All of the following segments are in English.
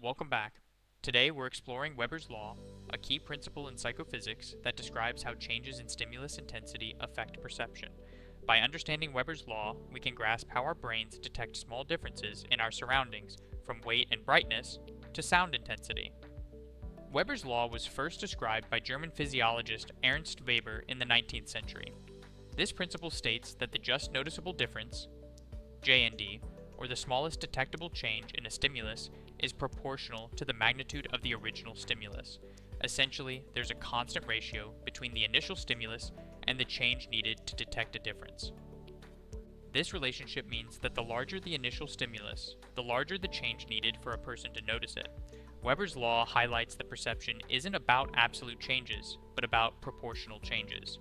Welcome back. Today we're exploring Weber's law, a key principle in psychophysics that describes how changes in stimulus intensity affect perception. By understanding Weber's law, we can grasp how our brains detect small differences in our surroundings, from weight and brightness to sound intensity. Weber's law was first described by German physiologist Ernst Weber in the 19th century. This principle states that the just noticeable difference, JND, or the smallest detectable change in a stimulus, is proportional to the magnitude of the original stimulus. Essentially, there's a constant ratio between the initial stimulus and the change needed to detect a difference. This relationship means that the larger the initial stimulus, the larger the change needed for a person to notice it. Weber's law highlights that perception isn't about absolute changes, but about proportional changes.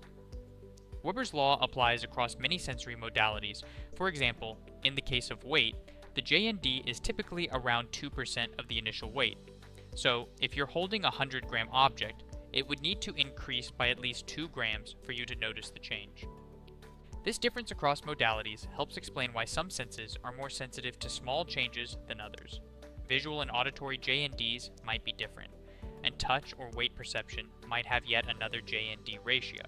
Weber's law applies across many sensory modalities. For example, in the case of weight, the JND is typically around 2% of the initial weight. So, if you're holding a 100-gram object, it would need to increase by at least 2 grams for you to notice the change. This difference across modalities helps explain why some senses are more sensitive to small changes than others. Visual and auditory JNDs might be different, and touch or weight perception might have yet another JND ratio.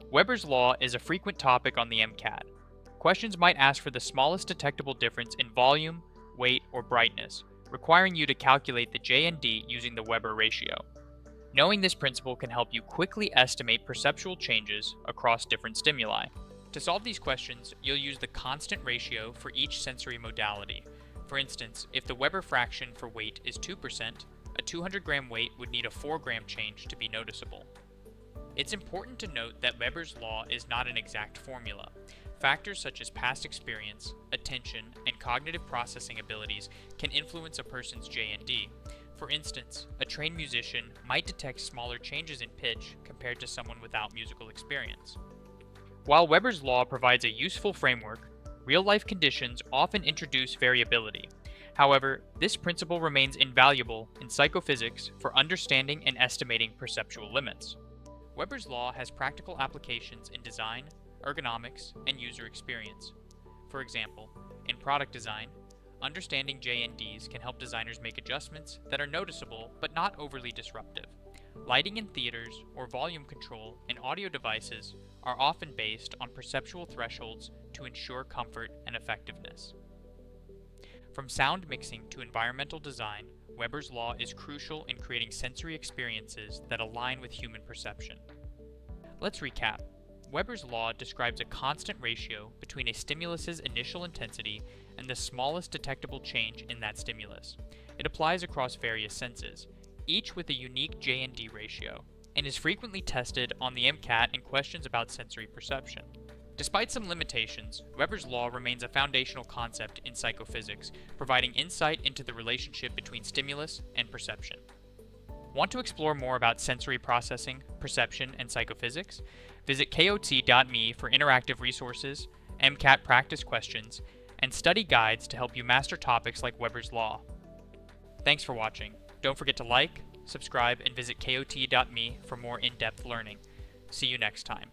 Weber's law is a frequent topic on the MCAT. Questions might ask for the smallest detectable difference in volume, weight, or brightness, requiring you to calculate the JND using the Weber ratio. Knowing this principle can help you quickly estimate perceptual changes across different stimuli. To solve these questions, you'll use the constant ratio for each sensory modality. For instance, if the Weber fraction for weight is 2%, a 200-gram weight would need a 4-gram change to be noticeable. It's important to note that Weber's law is not an exact formula. Factors such as past experience, attention, and cognitive processing abilities can influence a person's JND. For instance, a trained musician might detect smaller changes in pitch compared to someone without musical experience. While Weber's law provides a useful framework, real-life conditions often introduce variability. However, this principle remains invaluable in psychophysics for understanding and estimating perceptual limits. Weber's law has practical applications in design, ergonomics, and user experience. For example, in product design, understanding JNDs can help designers make adjustments that are noticeable but not overly disruptive. Lighting in theaters or volume control in audio devices are often based on perceptual thresholds to ensure comfort and effectiveness. From sound mixing to environmental design, Weber's law is crucial in creating sensory experiences that align with human perception. Let's recap. Weber's law describes a constant ratio between a stimulus's initial intensity and the smallest detectable change in that stimulus. It applies across various senses, each with a unique JND ratio, and is frequently tested on the MCAT in questions about sensory perception. Despite some limitations, Weber's law remains a foundational concept in psychophysics, providing insight into the relationship between stimulus and perception. Want to explore more about sensory processing, perception, and psychophysics? Visit kot.me for interactive resources, MCAT practice questions, and study guides to help you master topics like Weber's law. Thanks for watching. Don't forget to like, subscribe, and visit kot.me for more in-depth learning. See you next time.